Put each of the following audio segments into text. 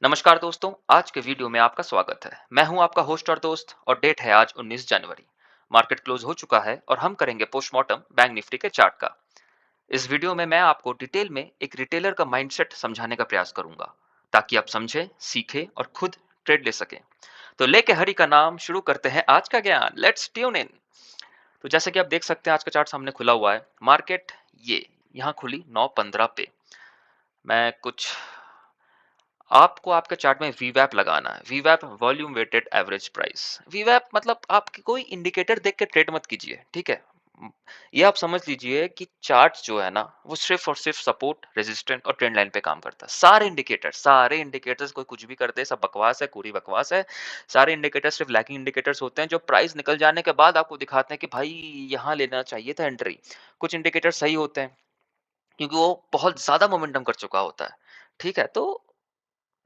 नमस्कार दोस्तों, आज के वीडियो में आपका स्वागत है। मैं हूं आपका होस्ट और दोस्त और डेट है आज 19 जनवरी। मार्केट क्लोज हो चुका है और हम करेंगे पोस्टमार्टम बैंक निफ्टी के चार्ट का। इस वीडियो में मैं आपको डिटेल में एक रिटेलर का माइंडसेट समझाने का प्रयास करूंगा ताकि आप समझें, सीखें और खुद ट्रेड ले सकें। तो लेके हरि का नाम शुरू करते हैं आज का ज्ञान। Let's tune in. तो जैसे कि आप देख सकते हैं आज का चार्ट सामने खुला हुआ है। मार्केट ये यहाँ खुली 9:15 पे। मैं कुछ आपको आपके चार्ट में वीवैप लगाना है। वीवैप वॉल्यूम वेटेड एवरेज प्राइस। वीवैप मतलब आप कोई इंडिकेटर देख के ट्रेड मत कीजिए, ठीक है। ये आप समझ लीजिए कि चार्ट जो है ना वो सिर्फ और सिर्फ सपोर्ट, रेजिस्टेंट और ट्रेंड लाइन पे काम करता है। सारे इंडिकेटर्स कोई कुछ भी कर दे, सब बकवास है, पूरी बकवास है। सारे इंडिकेटर्स सिर्फ लैगिंग इंडिकेटर्स होते हैं जो प्राइस निकल जाने के बाद आपको दिखाते हैं कि भाई यहाँ लेना चाहिए था एंट्री। कुछ इंडिकेटर सही होते हैं क्योंकि वो बहुत ज्यादा मोमेंटम कर चुका होता है, ठीक है। तो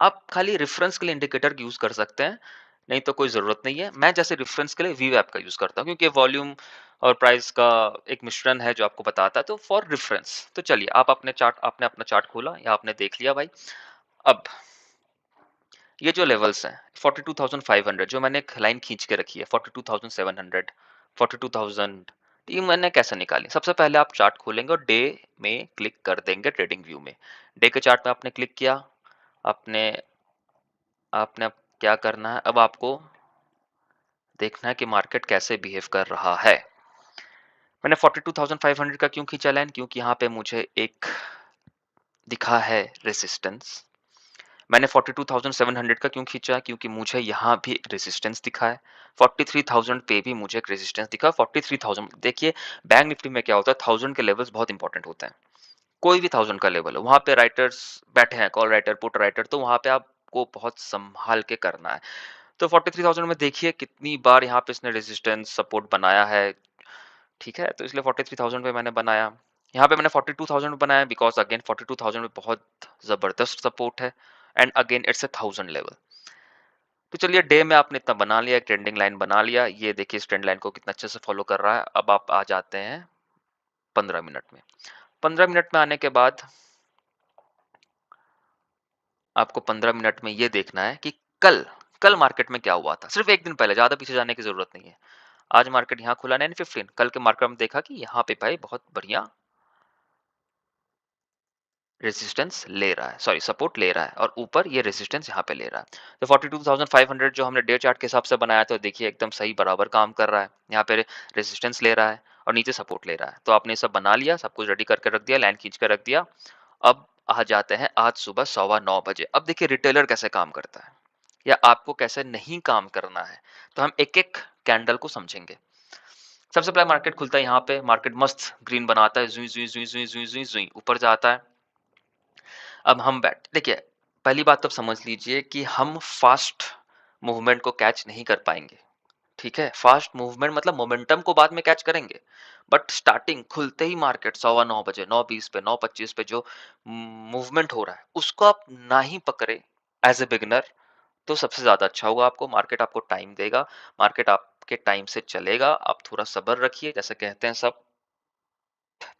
आप खाली रेफरेंस के लिए इंडिकेटर यूज कर सकते हैं, नहीं तो कोई जरूरत नहीं है। मैं जैसे रेफरेंस के लिए वीवैप का यूज करता हूँ क्योंकि वॉल्यूम और प्राइस का एक मिश्रण है जो आपको बताता है, तो फॉर रेफरेंस। तो चलिए, आप आपने अपना चार्ट खोला या आपने देख लिया भाई। अब ये जो लेवल्स हैं 42,500, जो मैंने एक लाइन खींच के रखी है 42,700, 42,000, ये मैंने कैसे निकाली। सबसे पहले आप चार्ट खोलेंगे और डे में क्लिक कर देंगे ट्रेडिंग व्यू में। डे के चार्ट में आपने क्लिक किया। आपने आपने अब क्या करना है, अब आपको देखना है कि मार्केट कैसे बिहेव कर रहा है। मैंने 42,500 का क्यों खींचा लाइन, क्योंकि यहाँ पे मुझे एक दिखा है रेजिस्टेंस। मैंने 42,700 का क्यों खींचा, क्योंकि मुझे यहाँ भी एक रेजिस्टेंस दिखा है। 43,000 पे भी मुझे एक रेजिस्टेंस दिखा। 43,000 देखिए, बैंक निफ्टी में क्या होता है, 1000 के लेवल्स बहुत इंपॉर्टेंट होते हैं। कोई भी 1000 का लेवल है, वहां पे राइटर्स बैठे हैं, कॉल राइटर, पुट राइटर, तो वहां पे आपको बहुत संभाल के करना है। तो 43,000 में देखिए कितनी बार यहाँ पे इसने रेजिस्टेंस सपोर्ट बनाया है, ठीक है। तो इसलिए 43,000 पे मैंने बनाया। यहाँ पे मैंने 42,000 बनाया बिकॉज अगेन 42,000 में बहुत जबरदस्त सपोर्ट है and again it's a 1000 level. तो चलिए, डे में आपने इतना बना लिया, एक ट्रेंडिंग लाइन बना लिया। ये देखिए इस ट्रेंड लाइन को कितना अच्छे से फॉलो कर रहा है। अब आप आ जाते हैं 15 मिनट में। 15 मिनट में आने के बाद आपको 15 मिनट में ये देखना है कि कल कल मार्केट में क्या हुआ था। सिर्फ एक दिन पहले, ज्यादा पीछे जाने की जरूरत नहीं है। आज मार्केट यहाँ खुला 9:15। कल के मार्केट में देखा कि यहाँ पे भाई बहुत बढ़िया रेजिस्टेंस ले रहा है, सॉरी सपोर्ट ले रहा है, और ऊपर ये रेजिस्टेंस यहाँ पे ले रहा है। तो 42,500 जो हमने डे चार्ट के हिसाब से बनाया था, देखिए एकदम सही बराबर काम कर रहा है। यहाँ पे रेजिस्टेंस ले रहा है और नीचे सपोर्ट ले रहा है। तो आपने सब बना लिया, सब कुछ रेडी करके रख दिया, लाइन खींच कर रख दिया। अब आ जाते हैं आज सुबह 9:15 बजे। अब देखिए रिटेलर कैसे काम करता है या आपको कैसे नहीं काम करना है। तो हम एक एक कैंडल को समझेंगे। सबसे पहले मार्केट खुलता है, यहाँ पे मार्केट मस्त ग्रीन बनाता है, जुई जुई जुई जुई जुई जुई जुई ऊपर जाता है। अब हम बैठ देखिए, पहली बात तो समझ लीजिए कि हम फास्ट मूवमेंट को कैच नहीं कर पाएंगे, ठीक है। फास्ट मूवमेंट मतलब मोमेंटम को बाद में कैच करेंगे, बट स्टार्टिंग खुलते ही मार्केट 9:15 बजे, 9:20 पे, 9:25 पे जो मूवमेंट हो रहा है उसको आप ना ही पकड़े एज ए बिगनर, तो सबसे ज्यादा अच्छा होगा। आपको मार्केट आपको टाइम देगा, मार्केट आपके टाइम से चलेगा। आप थोड़ा सब्र रखिए, जैसे कहते हैं सब,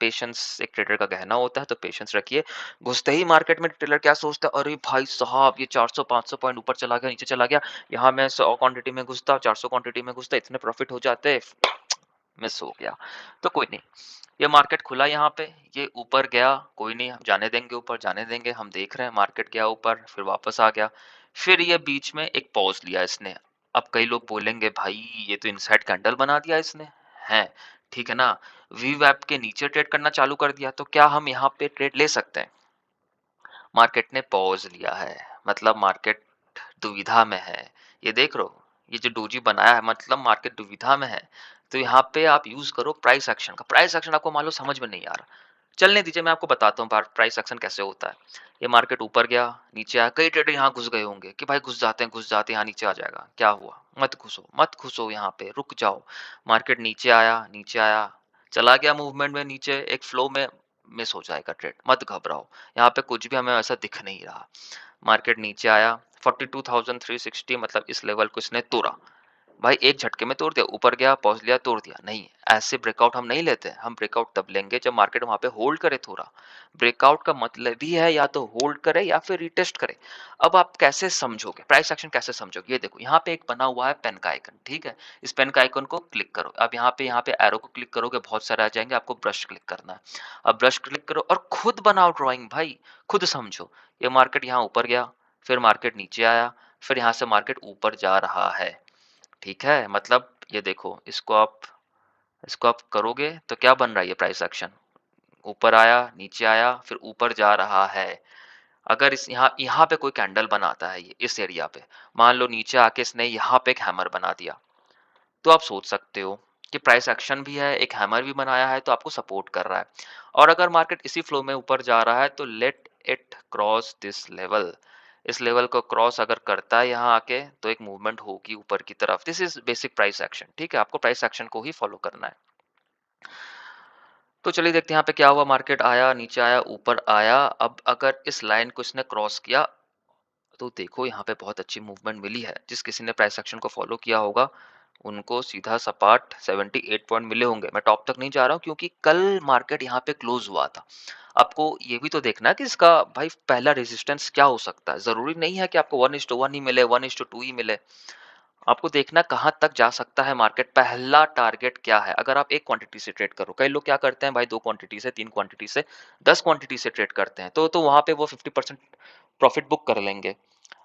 पेशेंस एक ट्रेडर का गहना होता है, तो पेशेंस रखिए। घुसते ही मार्केट में ट्रेडर क्या सोचता है, अरे भाई साहब ये 400-500 पॉइंट ऊपर चला गया, नीचे चला गया, यहाँ मैं 100 क्वांटिटी में घुसता, 400 क्वांटिटी में घुसता, इतने प्रॉफिट हो जाते, मिस हो गया। तो कोई नहीं, ये मार्केट खुला यहाँ पे, ये ऊपर गया, कोई नहीं, हम जाने देंगे, ऊपर जाने देंगे। हम देख रहे हैं मार्केट गया ऊपर, फिर वापस आ गया, फिर ये बीच में एक पॉज लिया इसने। अब कई लोग बोलेंगे भाई ये तो इनसाइड कैंडल बना दिया इसने, है, ठीक है ना। वी वैप के नीचे ट्रेड करना चालू कर दिया, तो क्या हम यहाँ पे ट्रेड ले सकते हैं। मार्केट ने पॉज लिया है, मतलब मार्केट दुविधा में है। ये देख लो, ये जो डोजी बनाया है मतलब मार्केट दुविधा में है। तो यहाँ पे आप यूज करो प्राइस एक्शन का। प्राइस एक्शन आपको मान लो समझ में नहीं आ रहा, चलने दीजिए, मैं आपको बताता हूँ प्राइस एक्शन कैसे होता है। ये मार्केट ऊपर गया, नीचे आया, कई ट्रेडर यहाँ घुस गए होंगे कि भाई घुस जाते हैं, यहाँ नीचे आ जाएगा, क्या हुआ, मत घुसो, यहाँ पे रुक जाओ। मार्केट नीचे आया, चला गया मूवमेंट में नीचे, एक फ्लो में मिस हो जाएगा ट्रेड, मत घबराओ। यहाँ पे कुछ भी हमें ऐसा दिख नहीं रहा। मार्केट नीचे आया, 42,360 मतलब इस लेवल को इसने तोड़ा, भाई एक झटके में तोड़ दिया, ऊपर गया, पहुँच लिया, तोड़ दिया, नहीं, ऐसे ब्रेकआउट हम नहीं लेते हैं। हम ब्रेकआउट तब लेंगे जब मार्केट वहाँ पे होल्ड करे थोड़ा। ब्रेकआउट का मतलब ही है या तो होल्ड करे या फिर रीटेस्ट करे। अब आप कैसे समझोगे? प्राइस एक्शन कैसे समझोगे? ये देखो, यहाँ पे एक बना हुआ है पेन का आइकन, ठीक है? इस पेन का आइकन को क्लिक करो। अब यहाँ पे एरो को क्लिक करोगे, बहुत सारे आ जाएँगे, आपको ब्रश क्लिक करना है। अब ब्रश क्लिक करो और खुद बनाओ ड्राइंग भाई, खुद समझो। ये मार्केट यहाँ ऊपर गया, फिर मार्केट नीचे आया, फिर यहाँ से मार्केट ऊपर जा रहा है। ठीक है? मतलब ये देखो, इसको आप करोगे तो क्या बन रहा है ये प्राइस एक्शन? ऊपर आया, नीचे आया, फिर ऊपर जा रहा है। अगर इस यहाँ यहाँ पे कोई कैंडल बनाता है ये इस एरिया पे, मान लो नीचे आके इसने यहाँ पे एक हैमर बना दिया, तो आप सोच सकते हो कि प्राइस एक्शन भी है, एक हैमर भी बनाया है, तो आपको सपोर्ट कर रहा है। और अगर मार्केट इसी फ्लो में ऊपर जा रहा है तो let it cross this level. इस लेवल को क्रॉस अगर करता है यहाँ आके, तो एक मूवमेंट होगी ऊपर की तरफ। This is basic price action, ठीक है? आपको प्राइस एक्शन को ही फॉलो करना है। तो चलिए देखते हैं यहाँ पे क्या हुआ। मार्केट आया, नीचे आया, ऊपर आया। अब अगर इस लाइन को इसने क्रॉस किया, तो देखो यहाँ पे बहुत अच्छी मूवमेंट मिली है। जिस किसी ने प्राइस एक्शन को फॉलो किया होगा, उनको सीधा सपाट 78 पॉइंट मिले होंगे। मैं टॉप तक नहीं जा रहा हूँ क्योंकि कल मार्केट यहाँ पे क्लोज हुआ था। आपको ये भी तो देखना है कि इसका भाई पहला रेजिस्टेंस क्या हो सकता है। जरूरी नहीं है कि आपको 1:1 ही मिले, 1:2 ही मिले। आपको देखना कहाँ तक जा सकता है मार्केट, पहला टारगेट क्या है। अगर आप एक क्वांटिटी से ट्रेड करो, कई लोग क्या करते हैं भाई, 2 क्वांटिटी से, 3 क्वांटिटी से, 10 क्वांटिटी से ट्रेड करते हैं, तो वहां पे वो 50% प्रॉफिट बुक कर लेंगे।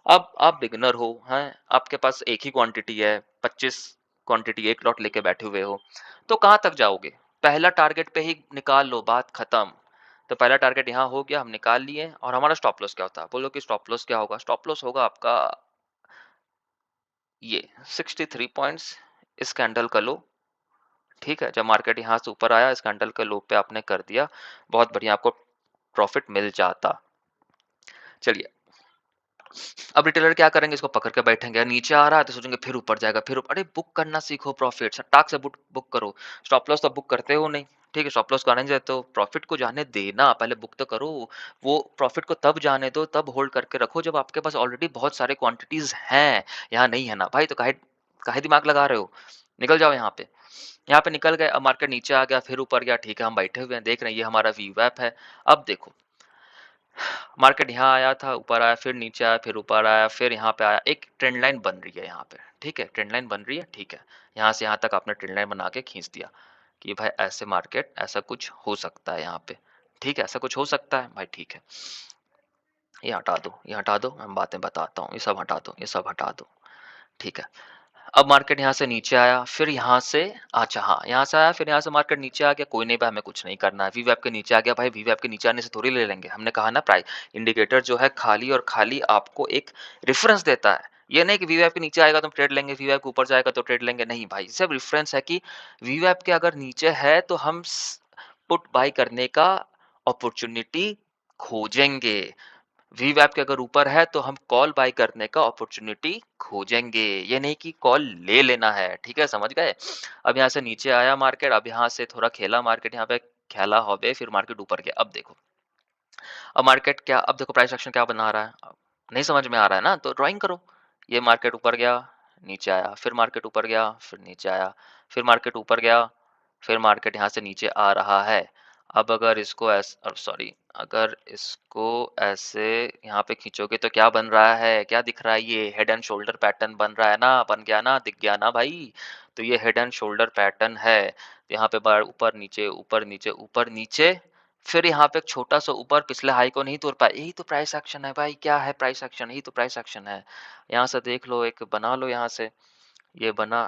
अब आप बिगिनर हो, हैं, आपके पास एक ही क्वांटिटी है, 25 क्वांटिटी एक लॉट लेके बैठे हुए हो, तो कहाँ तक जाओगे? पहला टारगेट पे ही निकाल लो, बात खत्म। तो पहला टारगेट यहाँ हो गया, हम निकाल लिए। और हमारा स्टॉप लॉस क्या होता है? बोलो कि स्टॉप लॉस क्या होगा? स्टॉप लॉस होगा आपका ये 63 पॉइंट्स, इस कैंडल का लो। ठीक है, जब मार्केट यहाँ से ऊपर आया, इस कैंडल के लो पे आपने कर दिया, बहुत बढ़िया, आपको प्रॉफिट मिल जाता। चलिए, अब रिटेलर क्या करेंगे? इसको पकड़ के बैठेंगे। नीचे आ रहा है तो सोचेंगे फिर ऊपर जाएगा, फिर अरे बुक करना सीखो प्रॉफिट, सट्टाक से बुक करो। स्टॉप लॉस तो बुक करते हो नहीं, ठीक है? स्टॉप लॉस को आने नहीं देते हो, प्रॉफिट को जाने देना, पहले बुक तो करो। वो प्रॉफिट को तब जाने दो, तब होल्ड करके रखो जब आपके पास ऑलरेडी बहुत सारे क्वांटिटीज हैं। यहाँ नहीं है ना भाई, तो काहे काहे दिमाग लगा रहे हो? निकल जाओ यहाँ पे। यहाँ पे निकल गए, अब मार्केट नीचे आ गया, फिर ऊपर गया, ठीक है, हम बैठे हुए हैं, देख रहे हैं, ये हमारा वी वैप है। अब देखो, मार्केट यहाँ आया था, ऊपर आया, फिर नीचे आया, फिर ऊपर आया, फिर यहाँ पे आया, एक ट्रेंड लाइन बन रही है यहाँ पे, ठीक है? ट्रेंड लाइन बन रही है, ठीक है? यहाँ से यहाँ तक आपने ट्रेंड लाइन बना के खींच दिया कि भाई ऐसे मार्केट, ऐसा कुछ हो सकता है यहाँ पे, ठीक है? ऐसा कुछ हो सकता है भाई, ठीक है? ये हटा दो, ये हटा दो, मैं बातें बताता हूँ, ये सब हटा दो, ये सब हटा दो, ठीक है? अब मार्केट यहाँ से नीचे आया, फिर यहाँ से, अच्छा हाँ, यहाँ से आया, फिर यहाँ से मार्केट नीचे आ गया, कोई नहीं भाई, हमें कुछ नहीं करना है। वीवैप के नीचे आ गया भाई, वीवैप के नीचे आने से थोड़ी ले लेंगे। हमने कहा ना, प्राइस इंडिकेटर जो है खाली और खाली आपको एक रेफरेंस देता है। ये नहीं कि वीवैप के नीचे आएगा तो हम ट्रेड लेंगे, वीवैप के ऊपर जाएगा तो ट्रेड लेंगे, नहीं भाई, सिर्फ रेफरेंस है कि वीवैप के अगर नीचे है तो हम पुट बाय करने का अपॉर्चुनिटी खोजेंगे। वीवैप के अगर ऊपर है तो हम कॉल बाय करने का अपॉर्चुनिटी खोजेंगे। ये नहीं कि कॉल ले लेना है, ठीक है? समझ गए? अब यहाँ से नीचे आया मार्केट, अब यहाँ से थोड़ा खेला मार्केट, यहाँ पे खेला हॉबे, फिर मार्केट ऊपर गया। अब देखो, अब मार्केट क्या, अब देखो प्राइस एक्शन क्या बना रहा है। अब नहीं समझ में आ रहा है ना, तो ड्राइंग करो। ये मार्केट ऊपर गया, नीचे आया, फिर मार्केट ऊपर गया, फिर नीचे आया, फिर मार्केट ऊपर गया, फिर मार्केट यहाँ से नीचे आ रहा है। अब अगर इसको सॉरी, अगर इसको ऐसे यहाँ पे खींचोगे तो क्या बन रहा है, क्या दिख रहा है? ये हेड एंड शोल्डर पैटर्न बन रहा है ना, बन गया ना, दिख गया ना भाई? तो ये हेड एंड शोल्डर पैटर्न है। यहाँ पे बार ऊपर नीचे, ऊपर नीचे, ऊपर नीचे, फिर यहाँ पे एक छोटा सा ऊपर, पिछले हाई को नहीं तोड़ पाए। यही तो प्राइस एक्शन है भाई, क्या है प्राइस एक्शन? यही तो प्राइस एक्शन है। यहाँ से देख लो, एक बना लो यहाँ से, ये बना,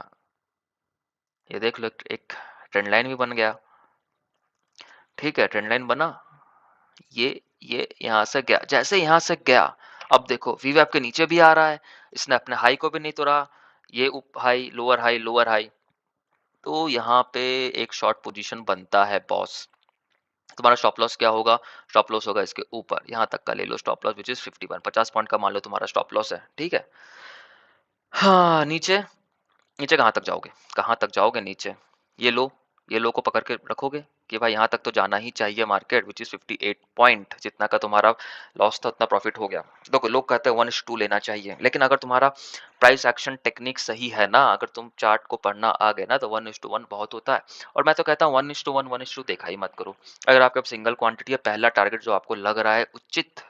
ये देख लो, एक ट्रेंड लाइन भी बन गया, ठीक है? ट्रेंड लाइन बना, ये यहाँ से गया, जैसे यहाँ से गया, अब देखो वीवैप के नीचे भी आ रहा है, इसने अपने हाई को भी नहीं तोड़ा, ये उप high, lower high, lower high, तो यहाँ पे एक शॉर्ट पोजीशन बनता है बॉस। तुम्हारा स्टॉप लॉस क्या होगा? स्टॉप लॉस होगा इसके ऊपर, यहाँ तक का ले लो stop loss, which is 51, 50 point का मान लो तुम्हारा स्टॉप लॉस है, ठीक है? हाँ, नीचे, नीचे कहाँ तक जाओगे? कहाँ तक जाओगे नीचे? ये लो, ये लो को पकड़ के रखोगे कि भाई यहाँ तक तो जाना ही चाहिए मार्केट, विच इज़ 58 पॉइंट, जितना का तुम्हारा लॉस था उतना प्रॉफिट हो गया। देखो लोग कहते हैं 1:2 लेना चाहिए, लेकिन अगर तुम्हारा प्राइस एक्शन टेक्निक सही है ना, अगर तुम चार्ट को पढ़ना आ गए ना, तो 1:1 बहुत होता है। और मैं तो कहता हूँ 1:1 1:2 देखा ही मत करो। अगर आपके पास सिंगल क्वांटिटी है, पहला टारगेट जो आपको लग रहा है उचित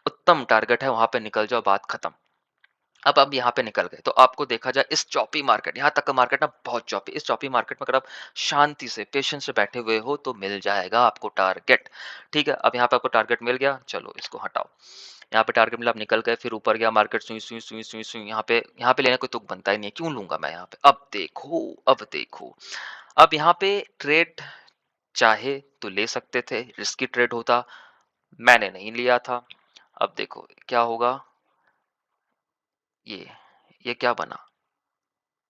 उत्तम टारगेट है, वहां पे निकल जाओ, बात खत्म। अब यहाँ पे निकल गए तो आपको देखा जाए इस चॉपी मार्केट, यहाँ तक का मार्केट ना बहुत चॉपी, इस चॉपी मार्केट में अगर आप शांति से पेशेंस से बैठे हुए हो तो मिल जाएगा आपको टारगेट। ठीक है, अब यहाँ पे आपको टारगेट मिल गया, चलो इसको हटाओ। यहाँ पे टारगेट मिला, आप निकल गए, फिर ऊपर गया मार्केट, सुई सुई सुई सुई सुई, यहाँ पे लेने कोई तुक बनता ही नहीं है, क्यों लूंगा मैं यहाँ पे। अब देखो, अब देखो, अब यहाँ पे ट्रेड चाहे तो ले सकते थे, रिस्की ट्रेड होता, मैंने नहीं लिया था। अब देखो क्या होगा, ये ये क्या बना,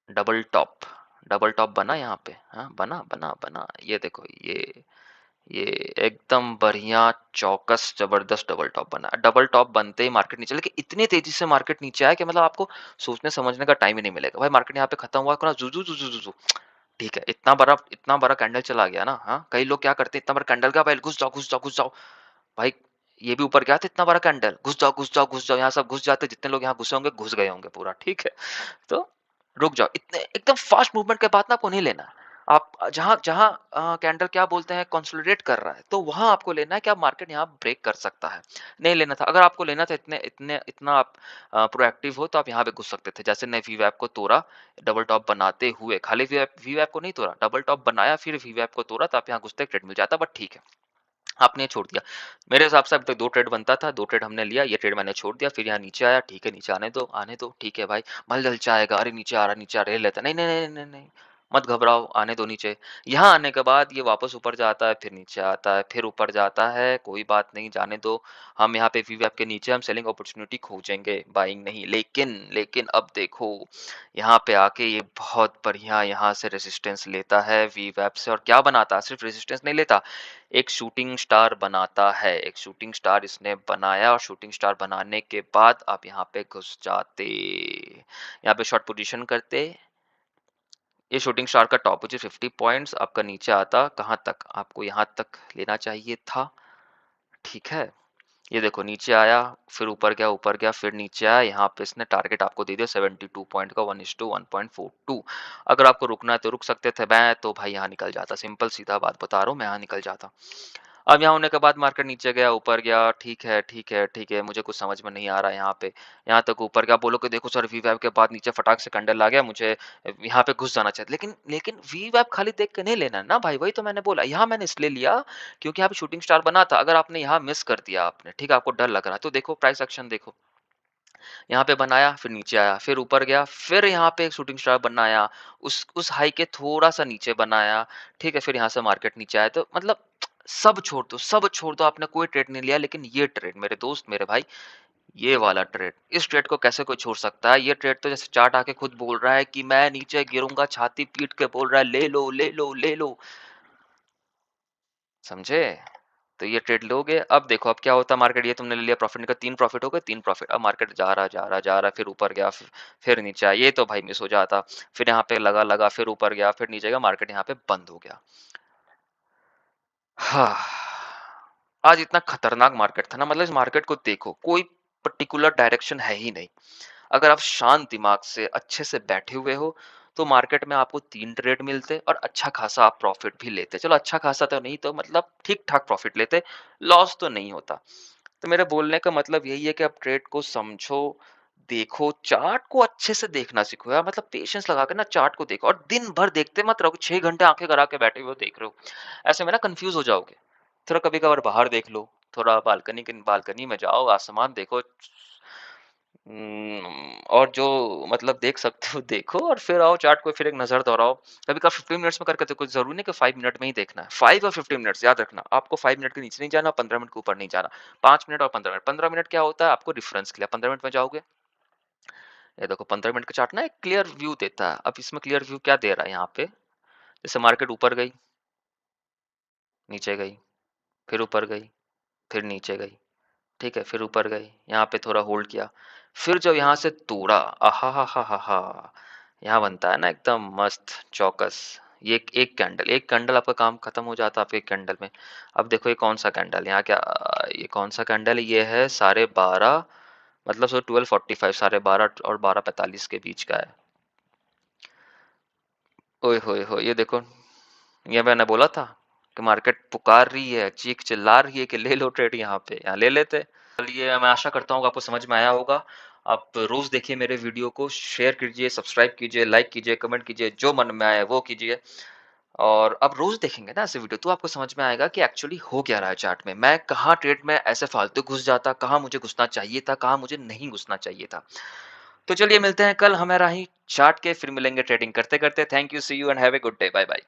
डबल टॉप, डबल टॉप बना यहाँ पे, हाँ बना बना बना, ये देखो ये एकदम बढ़िया चौकस जबरदस्त डबल टॉप बना। डबल टॉप बनते ही मार्केट नीचे, लेकिन इतनी तेजी से मार्केट नीचे आया कि मतलब आपको सोचने समझने का टाइम ही नहीं मिलेगा भाई। मार्केट यहाँ पे खत्म हुआ ना, जुजू जुजू जुजू, ठीक है, इतना बड़ा कैंडल चला गया ना। हाँ, कई लोग क्या करते हैं, इतना बड़ा कैंडल का भाई घुस जाओ घुस जाओ घुस जाओ, भाई ये भी ऊपर गया था इतना बड़ा कैंडल, घुस जाओ घुस जाओ घुस जाओ, यहाँ सब घुस जाते, जितने लोग यहाँ घुसे होंगे घुस गए होंगे पूरा, ठीक है। तो रुक जाओ, इतने एकदम फास्ट मूवमेंट के बाद ना आपको नहीं लेना है। आप जहां जहां कैंडल क्या बोलते हैं कंसोलिडेट कर रहा है, तो वहां आपको लेना है कि आप मार्केट यहाँ ब्रेक कर सकता है। नहीं लेना था, अगर आपको लेना था इतने इतने इतना आप प्रोएक्टिव हो तो आप यहाँ पे घुस सकते थे। जैसे ने वीवैप को तोड़ा डबल टॉप बनाते हुए, खाली वीवैप वीवैप को नहीं तोड़ा, डबल टॉप बनाया फिर वीवैप को तोड़ा, तो आप यहाँ घुसते ट्रेड मिल जाता, बट ठीक है आपने छोड़ दिया। मेरे हिसाब से अभी तक 2 ट्रेड बनता था, 2 ट्रेड हमने लिया, ये ट्रेड मैंने छोड़ दिया, फिर यहाँ नीचे आया, ठीक है नीचे आने दो, ठीक है भाई, मल ललचाएगा, अरे नीचे आ रहा है, ले लेता है, नहीं, नहीं, नहीं, नहीं, नहीं, मत घबराओ, आने दो नीचे। यहाँ आने के बाद ये वापस ऊपर जाता है, फिर नीचे आता है, फिर ऊपर जाता है, कोई बात नहीं, जाने दो। हम यहाँ पे वीवैप के नीचे हम सेलिंग अपॉर्चुनिटी खोजेंगे, बाइंग नहीं। लेकिन लेकिन अब देखो, यहाँ पे आके ये बहुत बढ़िया यहाँ से रेजिस्टेंस लेता है वीवैप से, और क्या बनाता है, सिर्फ रेजिस्टेंस नहीं लेता, एक शूटिंग स्टार बनाता है। एक शूटिंग स्टार इसने बनाया, और शूटिंग स्टार बनाने के बाद आप यहाँ पे घुस जाते, यहाँ पे शॉर्ट पोजीशन करते। ये शूटिंग स्टार का टॉप विच 50 पॉइंट्स आपका नीचे आता कहाँ तक, आपको यहाँ तक लेना चाहिए था, ठीक है। ये देखो नीचे आया, फिर ऊपर गया, फिर नीचे आया, यहाँ पे इसने टारगेट आपको दे दिया 72 पॉइंट का, 1:1.42। अगर आपको रुकना है तो रुक सकते थे, मैं तो भाई यहाँ निकल जाता, सिंपल सीधा बात बता रहा हूँ, मैं यहाँ निकल जाता। अब यहाँ होने के बाद मार्केट नीचे गया, ऊपर गया, ठीक है ठीक है ठीक है, मुझे कुछ समझ में नहीं आ रहा है यहाँ पे। यहाँ तक ऊपर गया, बोलो कि देखो सर वी वेब के बाद नीचे फटाक से कैंडल आ गया, मुझे यहाँ पे घुस जाना चाहिए। लेकिन लेकिन वी वेब खाली देख के नहीं लेना है ना भाई, वही तो मैंने बोला, यहाँ मैंने इसलिए लिया क्योंकि यहाँ पे शूटिंग स्टार बना था। अगर आपने यहाँ मिस कर दिया आपने, ठीक है, आपको डर लग रहा है, तो देखो प्राइस एक्शन देखो, यहाँ पे बनाया, फिर नीचे आया, फिर ऊपर गया, फिर यहाँ पे एक शूटिंग स्टार बनाया, उस हाई के थोड़ा सा नीचे बनाया, ठीक है, फिर यहाँ से मार्केट नीचे आया। तो मतलब सब छोड़ दो, सब छोड़ दो, आपने कोई ट्रेड नहीं लिया, लेकिन ये ट्रेड मेरे दोस्त मेरे भाई, ये वाला ट्रेड, इस ट्रेड को कैसे कोई छोड़ सकता है। ये ट्रेड तो जैसे चार्ट आके खुद बोल रहा है कि मैं नीचे गिरूंगा, छाती पीट के बोल रहा है ले लो ले लो ले लो, समझे। तो ये ट्रेड लोगे। अब देखो अब क्या होता है, मार्केट ये तुमने ले लिया, प्रॉफिट निकला, 3 प्रॉफिट हो गए, 3 प्रॉफिट। अब मार्केट जा रहा, फिर ऊपर गया, फिर नीचे आया, ये तो भाई मिस हो जाता। फिर यहाँ पे लगा लगा, फिर ऊपर गया, फिर नीचे गया, मार्केट यहाँ पे बंद हो गया। हाँ, आज इतना खतरनाक मार्केट था ना, मतलब इस मार्केट को देखो, कोई पर्टिकुलर डायरेक्शन है ही नहीं। अगर आप शांत दिमाग से अच्छे से बैठे हुए हो, तो मार्केट में आपको 3 ट्रेड मिलते और अच्छा खासा आप प्रॉफिट भी लेते। चलो अच्छा खासा तो नहीं, तो मतलब ठीक-ठाक प्रॉफिट लेते, लॉस तो नहीं होता। तो मेरे बोलने का मतलब यही है कि आप ट्रेड को समझो, देखो, चार्ट को अच्छे से देखना सीखो यार, मतलब पेशेंस लगा के ना चार्ट को देखो, और दिन भर देखते मत रहो, 6 घंटे आँखें गड़ा के बैठे हुए हो देख रहे हो। ऐसे में ना कन्फ्यूज़ हो जाओगे। थोड़ा कभी-कभार बाहर देख लो, थोड़ा बालकनी में जाओ, आसमान देखो, और जो मतलब देख सकते हो देखो, और फिर आओ चार्ट को फिर एक नज़र दोहराओ। कभी-कभार 15 मिनट्स में करके देखो, ज़रूरी नहीं कि 5 मिनट में ही देखना है। 5 और 15 मिनट्स याद रखना, आपको 5 मिनट के नीचे नहीं जाना, 15 मिनट के ऊपर नहीं जाना। 5 मिनट और 15 मिनट। 15 मिनट क्या होता है आपको रिफरेंस के लिए, 15 मिनट में जाओगे, ये देखो 15 मिनट का चार्ट ना एक क्लियर व्यू देता है। अब इसमें क्लियर व्यू क्या दे रहा है यहाँ पे, जैसे मार्केट ऊपर गई, नीचे गई, फिर ऊपर गई, फिर नीचे गई, ठीक है, फिर ऊपर गई, यहाँ पे थोड़ा होल्ड किया, फिर जब यहाँ से तोड़ा, आहा हा हा हा हा, यहाँ बनता है ना एकदम मस्त चौकस, ये एक कैंडल, एक कैंडल आपका काम खत्म हो जाता है आपके एक कैंडल में। अब देखो ये कौन-सा कैंडल यहाँ क्या ये कौन-सा कैंडल है? ये है 12:30 मतलब 12:45 12:30 और 12:45 के बीच का है। ओए होए होए! ये देखो, ये मैंने बोला था कि मार्केट पुकार रही है, चीख-चिल्ला रही है कि ले लो ट्रेड यहाँ पे, यहाँ ले लेते। चलिए मैं आशा करता हूँ कि आपको समझ में आया होगा। आप रोज़ देखिए मेरे वीडियो को, शेयर कीजिए, सब्सक्राइब कीजिए, लाइक कीजिए, कमेंट कीजिए, जो मन में आए वो कीजिए। और आप रोज़ देखेंगे ना ऐसे वीडियो तो आपको समझ में आएगा कि एक्चुअली हो क्या रहा है चार्ट में। मैं कहाँ ट्रेड में ऐसे फालतू घुस जाता, कहाँ मुझे घुसना चाहिए था, कहाँ मुझे नहीं घुसना चाहिए था। तो चलिए मिलते हैं कल हमारा ही चार्ट के फिर मिलेंगे ट्रेडिंग करते-करते। Thank you, see you and have a good day. Bye bye.